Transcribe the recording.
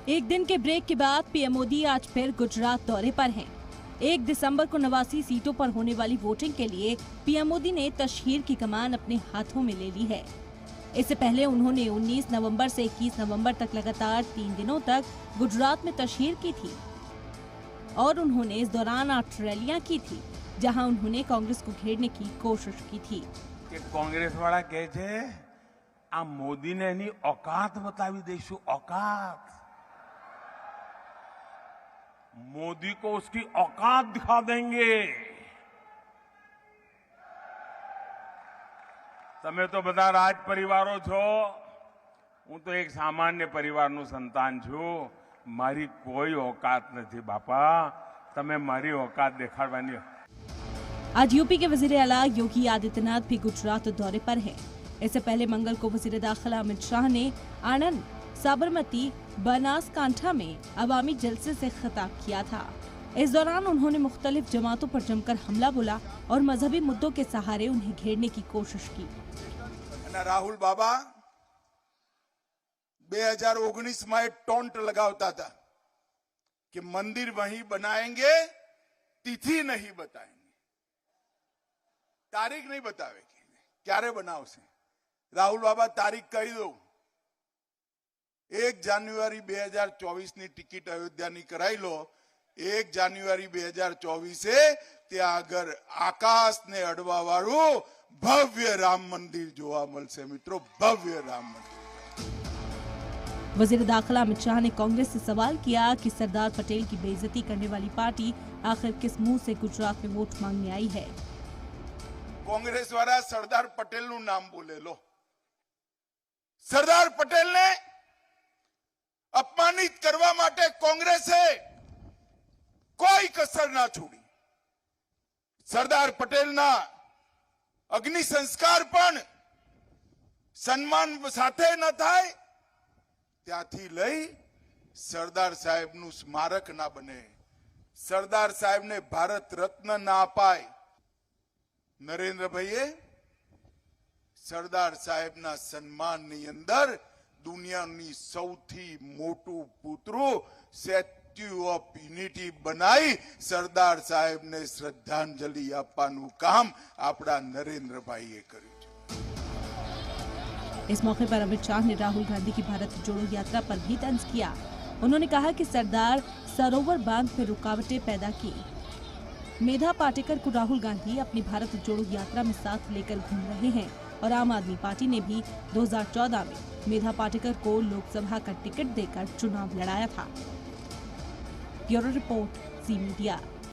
एक दिन के ब्रेक के बाद पीएम मोदी आज फिर गुजरात दौरे पर हैं। 1 दिसंबर को 89 सीटों पर होने वाली वोटिंग के लिए पीएम मोदी ने तशहीर की कमान अपने हाथों में ले ली है। इससे पहले उन्होंने 19 नवंबर से 21 नवंबर तक लगातार 3 दिनों तक गुजरात में तशहीर की थी और उन्होंने इस दौरान 8 रैलियां की थी, जहां उन्होंने कांग्रेस को घेरने की कोशिश की थी। कांग्रेस वाला कहे छे आ मोदी ने एनी औकात बतावी देशु। औकात मोदी को उसकी औकात दिखा देंगे। તમે તો બધા રાજ પરિવારો છો, હું તો એક સામાન્ય પરિવારનું સંતાન છું। મારી કોઈ औकात નથી બાપા, તમે મારી औकात દેખાડવાની। आज यूपी के वजीर आला योगी आदित्यनाथ भी गुजरात दौरे पर हैं। इससे पहले मंगल को वजीर दाखिला अमित शाह ने आणंद, साबरमती, बनासकांठा में अवामी जलसे से खिताब किया था। इस दौरान उन्होंने मुख्तलिफ जमातों पर जमकर हमला बोला और मजहबी मुद्दों के सहारे उन्हें घेरने की कोशिश की। राहुल बाबा 2019 में एक टोंट लगावता था कि मंदिर वहीं बनाएंगे, तिथि नहीं बताएंगे, तारीख नहीं बतावेगी, क्यारे बनावशे। राहुल बाबा तारीख कही दो, 1 जान्युआरी 2024 ની ટિકિટ અયોધ્યાની કરાઈ લો। 1 જાન્યુઆરી 2024 से ત્યાં આગળ આકાશને અડવા વાળું भव्य राम मंदिर जोवा मळशे मित्रों, भव्य राम मंदिर। वजीर दाखिला अमित शाह ने कांग्रेस से सवाल किया कि सरदार पटेल की बेइज्जती करने वाली पार्टी आखिर किस मुंह से गुजरात में वोट मांगने आई है। कांग्रेस वाला सरदार पटेल नु नाम बोले लो। सरदार पटेल ने अपमानित करवा माटे कांग्रेसे कोई कसर ना छोड़ी। सरदार पटेल ना अग्नि संस्कार पण सन्मान साथे न थाय, त्याथी लई सरदार साहेब नु स्मारक ना बने, सरदार साहेब ने भारत रत्न ना अपाय। नरेंद्र भाईए सरदार साहेब ना सन्मान नी अंदर दुनियानी सौथी मोटू पुतरू स्टेच्यू ऑफ यूनिटी बनाई सरदार साहेब ने श्रद्धांजलि आपવાનું काम આપણા નરેન્દ્રભાઈએ કર્યું છે। इस मौके पर अमित शाह ने राहुल गांधी की भारत जोड़ो यात्रा पर भी तंज किया। उन्होंने कहा कि सरदार सरोवर बांध पर रुकावटें पैदा की। मेधा पाटेकर को राहुल गांधी अपनी भारत जोड़ो यात्रा में साथ लेकर घूम रहे हैं और आम आदमी पार्टी ने भी 2014 में मेधा पाटेकर को लोकसभा का टिकट देकर चुनाव लड़ाया था। ब्यूरो रिपोर्ट, ज़ी मीडिया।